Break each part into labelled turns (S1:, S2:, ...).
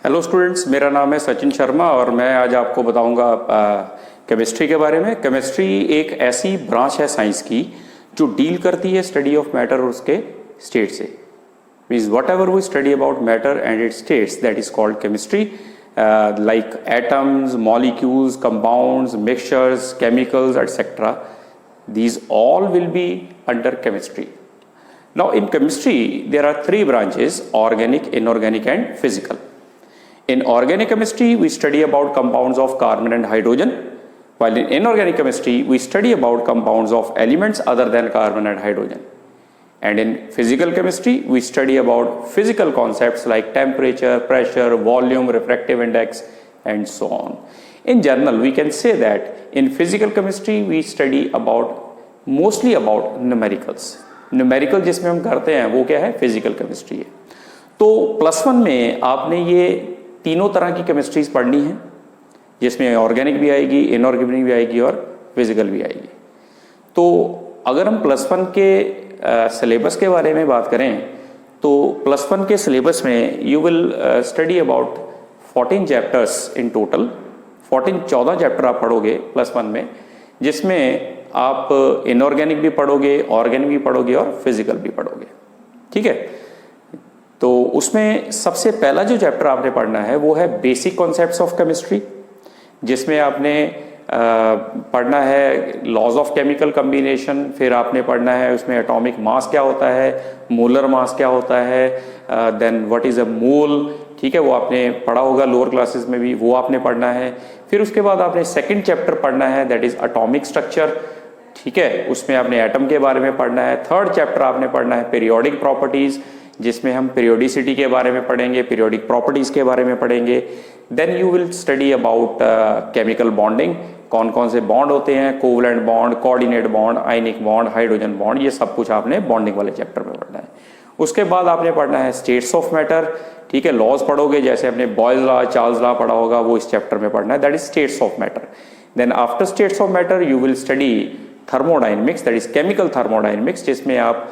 S1: Hello students, मेरा नाम है सचिन शर्मा और मैं आज आपको बताऊंगा केमिस्ट्री के बारे में। केमिस्ट्री एक ऐसी ब्रांच है साइंस की जो डील करती है स्टडी ऑफ मैटर और उसके स्टेट से। Means whatever we study about matter and its states, that is called chemistry. Like atoms, molecules, compounds, mixtures, chemicals etcetera, these all will be under chemistry. Now in chemistry there are three branches: organic, inorganic and physical. In organic chemistry we study about compounds of carbon and hydrogen, while in inorganic chemistry we study about compounds of elements other than carbon and hydrogen. And in physical chemistry we study about physical concepts like temperature, pressure, volume, refractive index and so on. In general we can say that in physical chemistry we study mostly about numericals. Numerical जिसमें हम करते हैं वो क्या है, physical chemistry है। तो +1 में आपने ये तीनों तरह की केमिस्ट्रीज पढ़नी है, जिसमें ऑर्गेनिक भी आएगी, इनऑर्गेनिक भी आएगी और फिजिकल भी आएगी। तो अगर हम +1 के सिलेबस के बारे में बात करें तो +1 के सिलेबस में you will study about 14 chapters in total. 14 chapter आप पढ़ोगे +1 में, जिसमें आप इनऑर्गेनिक भी पढ़ोगे, ऑर्गेनिक भी पढ़ोगे और फिजिकल भी पढ़ोगे। ठीक है, तो उसमें सबसे पहला जो चैप्टर आपने पढ़ना है वो है बेसिक कॉन्सेप्ट्स ऑफ केमिस्ट्री, जिसमें आपने पढ़ना है लॉज ऑफ केमिकल कम्बिनेशन। फिर आपने पढ़ना है उसमें एटॉमिक मास क्या होता है, मोलर मास क्या होता है, देन व्हाट इज अ मोल। ठीक है, वो आपने पढ़ा होगा लोअर क्लासेस में भी, वो आपने पढ़ना है। फिर उसके बाद आपने सेकंड चैप्टर पढ़ना है, दैट इज एटॉमिक स्ट्रक्चर। ठीक है, उसमें आपने एटम के बारे में पढ़ना है। थर्ड चैप्टर आपने पढ़ना है पीरियोडिक प्रॉपर्टीज, जिसमें हम पीरियोडिसिटी के बारे में पढ़ेंगे, पीरियोडिक प्रॉपर्टीज के बारे में पढ़ेंगे। Then you will study about chemical bonding, कौन कौन से बॉन्ड होते हैं, covalent bond, coordinate bond, ionic bond, hydrogen bond, ये सब कुछ आपने बॉन्डिंग वाले चैप्टर में पढ़ना है। उसके बाद आपने पढ़ना है स्टेट्स ऑफ मैटर। ठीक है, लॉज पढ़ोगे, जैसे आपने बॉयल्स लॉ, चार्ल्स लॉ पढ़ा होगा, वो इस चैप्टर में पढ़ना है, that is states of matter. Then after states of matter you will study thermodynamics, that is chemical thermodynamics, जिसमें आप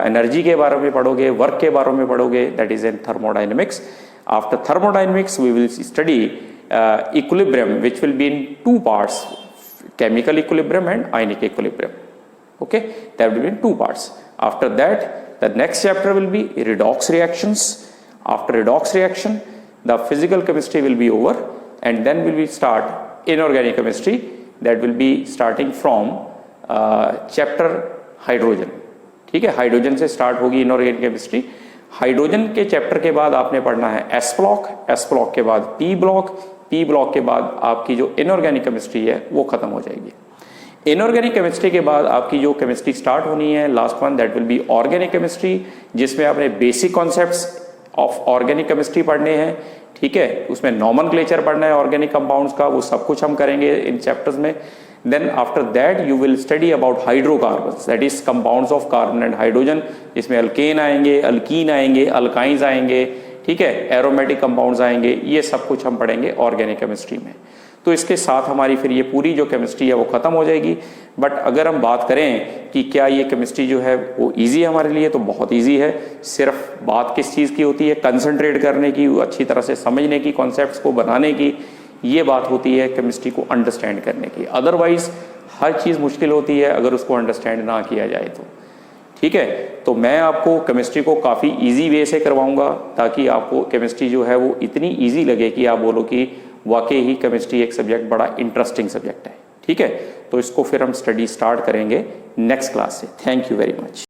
S1: एनर्जी के बारे में पढ़ोगे, वर्क के बारे में पढ़ोगे, that is in thermodynamics. After thermodynamics we will study equilibrium, which will be in two parts: chemical equilibrium and ionic equilibrium. Okay, that will be in two parts. After that the next chapter will be redox reactions. After redox reaction the physical chemistry will be over, and then we will start inorganic chemistry, that will be starting from chapter hydrogen. ठीक है, hydrogen से start होगी inorganic chemistry. Hydrogen के chapter के बाद आपने पढ़ना है एस ब्लॉक, एस ब्लॉक के बाद पी ब्लॉक, पी ब्लॉक के बाद आपकी जो इनऑर्गेनिक केमिस्ट्री है वो खत्म हो जाएगी। इनऑर्गेनिक केमिस्ट्री के बाद आपकी जो केमिस्ट्री स्टार्ट होनी है last one, that will be organic chemistry, जिसमें आपने basic concepts of organic chemistry पढ़ने हैं। ठीक है, उसमें नॉमेनक्लेचर पढ़ना है ऑर्गेनिक कंपाउंड्स का, वो सब कुछ हम करेंगे इन चैप्टर्स में। Then after that you will study about hydrocarbons, that is compounds of carbon and hydrogen, इसमें अल्केन आएंगे, अल्कीन आएंगे, अल्काइंस आएंगे। ठीक है, एरोमेटिक कंपाउंड्स आएंगे, ये सब कुछ हम पढ़ेंगे ऑर्गेनिक केमिस्ट्री में। तो इसके साथ हमारी फिर ये पूरी जो केमिस्ट्री है वो खत्म हो जाएगी। बट अगर हम बात करें कि क्या ये केमिस्ट्री जो है वो ईजी है हमारे लिए, तो बहुत ईजी है। सिर्फ बात किस चीज़ की होती है, कंसंट्रेट करने की, अच्छी तरह से समझने की, कॉन्सेप्ट्स को बनाने की, ये बात होती है केमिस्ट्री को अंडरस्टैंड करने की। अदरवाइज हर चीज़ मुश्किल होती है अगर उसको अंडरस्टैंड ना किया जाए तो। ठीक है, तो मैं आपको केमिस्ट्री को काफ़ी इजी वे से करवाऊंगा, ताकि आपको केमिस्ट्री जो है वो इतनी इजी लगे कि आप बोलो कि वाकई ही केमिस्ट्री एक सब्जेक्ट बड़ा इंटरेस्टिंग सब्जेक्ट है। ठीक है, तो इसको फिर हम स्टडी स्टार्ट करेंगे नेक्स्ट क्लास से। Thank you very much.